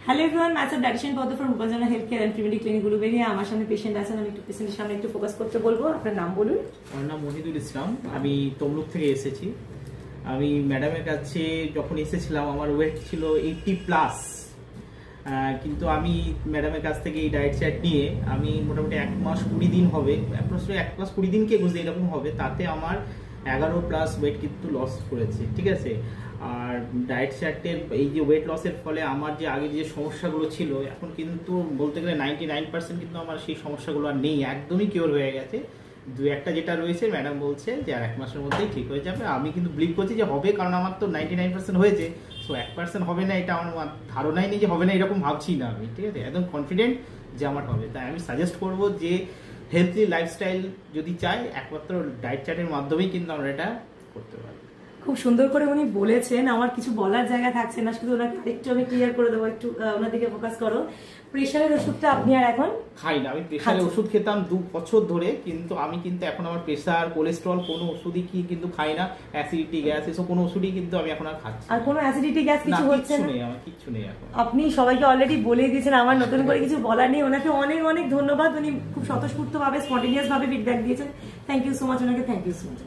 Hello everyone, myself dietitian Padma from Rupanjana health care and প্রিমিটি clinic Uluberia. আমার সামনে পেশেন্ট আছেন, আমি একটু পেশেন্টের সামনে একটু ফোকাস করতে বলবো। আপনার নাম বলুন। আমার নাম মহিদুল ইসলাম, আমি তমলুক থেকে এসেছি। আমি ম্যাডামের কাছে যখন এসেছিলাম আমার ওয়েট ছিল 80+, কিন্তু আমি ম্যাডামের কাছ থেকে এই ডায়েট চার্ট নিয়ে আমি মোটামুটি 1 মাস 20 দিন হবে, অ্যাপ্রক্সিমেটলি 1 মাস 20 দিনকে বুঝতে এরকম হবে, তাতে আমার 11+ ওয়েট কিন্তু লস করেছে, ঠিক আছে। আর ডায়েট চার্টের এই যে ওয়েট লসের ফলে আমার যে আগে যে সমস্যাগুলো ছিল এখন কিন্তু বলতে গেলে 99% কিন্তু আমার সেই সমস্যাগুলো আর নেই, একদমই কিওর হয়ে গেছে। 2-1টা যেটা রয়েছে ম্যাডাম বলছে যে আর 1 মাসের মধ্যেই ঠিক হয়ে যাবে। আমি কিন্তু বিলিভ করছি যে হবে, কারণ আমার তো 99% হয়েছে। সো 1% হবে না এটা আমার ধারণাই নেই যে হবে না, এরকম ভাবছি না আমি, ঠিক আছে। একদম কনফিডেন্ট যে আমার হবে। তাই আমি সাজেস্ট করবো যে হেলথি লাইফস্টাইল যদি চাই, একমাত্র ডায়েট চার্টের মাধ্যমেই কিন্তু আমরা এটা করতে পারি। খুব সুন্দর করে উনি বলেছেন, আমার কিছু বলার জায়গা থাকছে না, শুধু ওনাকে একটু আমি ক্লিয়ার করে দেবো। একটু ওনার দিকে ফোকাস করো। প্রেশারের ওষুধটা আপনি আর এখন খাই না। আমি প্রেশারের ওষুধ খেতাম 2 বছর ধরে, কিন্তু আমি কিন্তু এখন আমার প্রেশার কোলেস্ট্রল কোনো ওষুধই কিন্তু খাই না। অ্যাসিডিটি গ্যাস এসব কোনো ওষুধই কিন্তু আমি এখন আর খাচ্ছি। আর কোনো অ্যাসিডিটি গ্যাস কিছু হচ্ছে না? আমার কিচ্ছু নেই এখন। আপনি সবাইকে অলরেডি বলে দিয়েছেন, আমার নতুন করে কিছু বলার নেই। ওনাকে অনেক অনেক ধন্যবাদ, উনি খুব স্বতঃস্ফূর্তভাবে স্পন্টেনিয়াস ভাবে ফিডব্যাক দিয়েছেন। থ্যাংক ইউ সো মাচ ওনাকে, থ্যাংক ইউ সো মাচ।